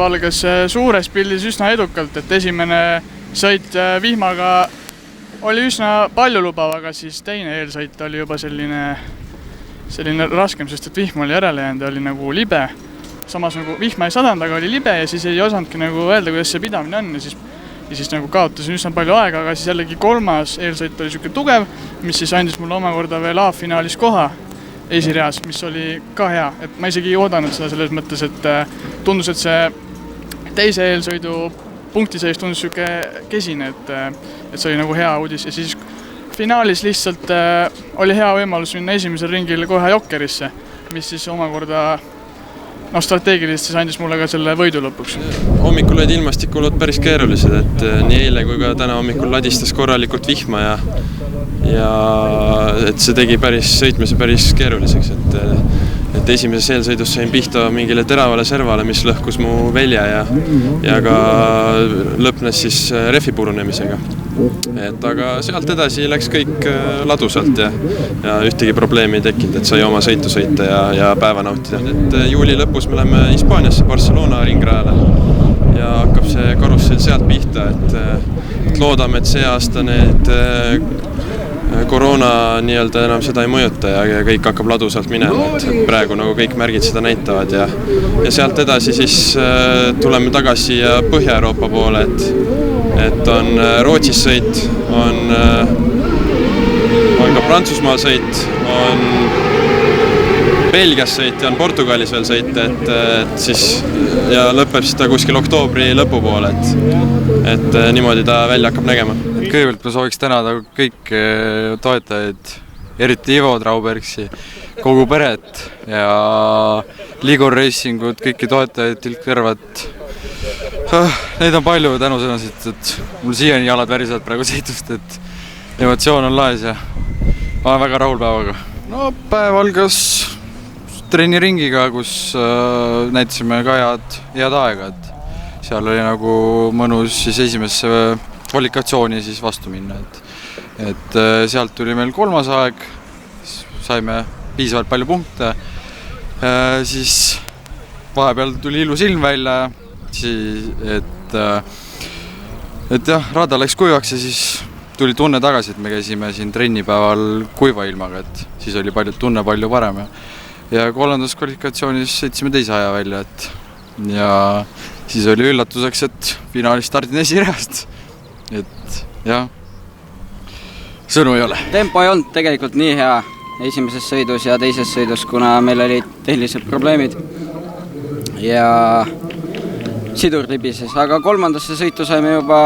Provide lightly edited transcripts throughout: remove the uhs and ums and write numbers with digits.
päev algas suures pildis üsna edukalt, et esimene sõit vihmaga oli üsna palju lubav, aga siis teine eelsõit oli juba selline raskem, sest et vihm oli järele jäänud ja oli nagu libe. Samas nagu vihma ei sadanud, aga oli libe ja siis ei osandki nagu öelda, kuidas see pidamine on ja siis nagu kaotasin üsna palju aega, aga siis jällegi kolmas eelsõit oli selline tugev, mis siis andis mulle omakorda veel A-finaalis koha esireas, mis oli ka hea. Et ma isegi ei oodanud seda selles mõttes, et tundus, et see teise eelsõidu punktiseis tundus selline kesine, et see oli nagu hea uudis ja siis finaalis lihtsalt oli hea võimalus minna esimesel ringil kohe jokkerisse, mis siis omakorda strateegiliselt siis andis mulle ka selle võidu lõpuks. Hommikul olid ilmastikulud päris keerulised, et nii eile kui ka täna hommikul ladistas korralikult vihma ja et see tegi sõitmise päris keeruliseks, et esimeses eelsõidus sain pihta mingile teravale servale, mis lõhkus mu välja ja ka lõpnes siis refi purunemisega. Aga sealt edasi läks kõik ladusalt ja ühtegi probleemi ei tekkinud, et sai oma sõitu sõita ja päeva nautida. Et juuli lõpus me läheme Hispaaniasse Barcelona ringrajale ja hakkab see karussell sealt pihta, et loodame, et see aasta need koroona nii-öelda enam seda ei mõjuta ja kõik hakkab ladusalt minema, et praegu nagu kõik märgid seda näitavad ja sealt edasi siis tuleme tagasi Põhja-Euroopa poole, et on Rootsis sõit, on ka Prantsusmaal sõit, on Belgias sõit ja on Portugalis veel sõit, et siis ja lõpeb siis ta kuskil oktoobri lõpu poole, et niimoodi ta välja hakkab nägema. Kõigepealt ma sooviks tänada kõik toetajaid, eriti Ivo Traubergsi, kogu peret ja Ligor Racingut, kõiki toetajaid, Tilk-Tervat. Neid on palju tänusõnasid, et mul siiani jalad värisevad praegu sõitust, et emotsioon on laes ja ma olen väga rahul päevaga. No päev algas trenniringiga, kus näitasime ka head aega, et seal oli nagu mõnus siis esimesse kvalifikatsiooni siis vastu minna, et sealt tuli meil kolmas aeg, saime piisavalt palju punkte, siis vahepeal tuli ilus ilm välja, et jah, rada läks kuivaks ja siis tuli tunne tagasi, et me käisime siin trennipäeval kuiva ilmaga, et siis oli tunne palju parem ja kolmandas kvalifikatsioonis sõitsime teise aja välja, ja siis oli üllatuseks, et finaalis stardin esireast, et jah, sõnu ei ole. Tempo ei olnud tegelikult nii hea esimeses sõidus ja teises sõidus, kuna meil olid tehnilised probleemid ja sidur libises, aga kolmandasse sõitu saime juba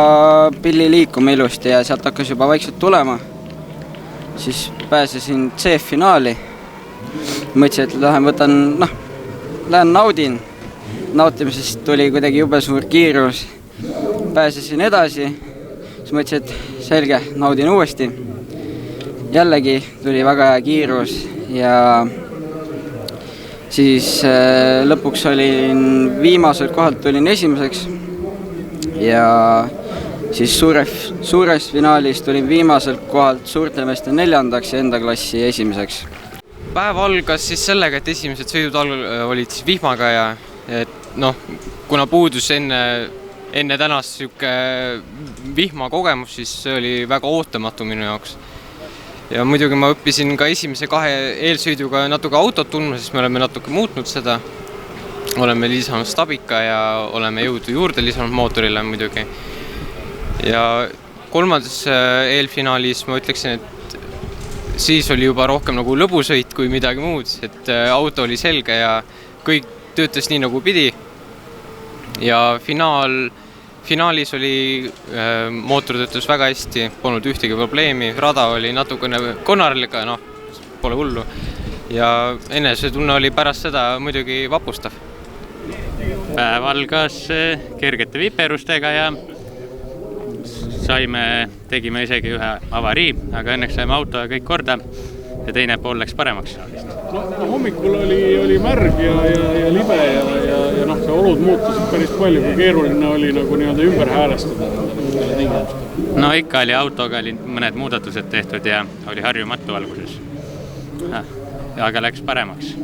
pilli liikuma ilusti ja sealt hakkas juba vaikselt tulema. Siis pääsesin C-finaali. Mõtlesin, et lähen naudin. Nautimisest tuli kuidagi jube suur kiirus. Pääsesin edasi. Siis mõtlesin, et selge, naudin uuesti. Jällegi tuli väga hea kiirus ja siis lõpuks olin viimasel kohalt tulin esimeseks ja siis suures finaalis tulin viimasel kohalt suurte meeste neljandaks ja enda klassi esimeseks. Päev algas siis sellega, et esimesed sõidud olid siis vihmaga ja kuna puudus enne tänast vihma kogemus, siis see oli väga ootamatu minu jaoks. Ja muidugi ma õppisin ka esimese kahe eelsõiduga natuke autot tundma, sest me oleme natuke muutnud seda. Oleme lisanud stabika ja oleme jõudu juurde lisanud mootorile muidugi. Ja kolmandas eelfinaalis ma ütleksin, et siis oli juba rohkem nagu lõbusõit kui midagi muud, et auto oli selge ja kõik töötas nii nagu pidi. Ja finaalis oli mootor töötas väga hästi, polnud ühtegi probleemi, rada oli natukene konarliga, pole hullu. Ja enesetunne oli pärast seda muidugi vapustav. Päev algas kergete viperustega ja tegime isegi ühe avarii, aga õnneks saime auto ja kõik korda ja teine pool läks paremaks. Hommikul oli märg ja libe ja see olud muutusid päris palju, kui keeruline oli nagu nii-öelda ümber häälestada. Ikka oli autoga mõned muudatused tehtud ja oli harjumatu alguses. Aga läks paremaks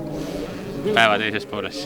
päeva teises pooles.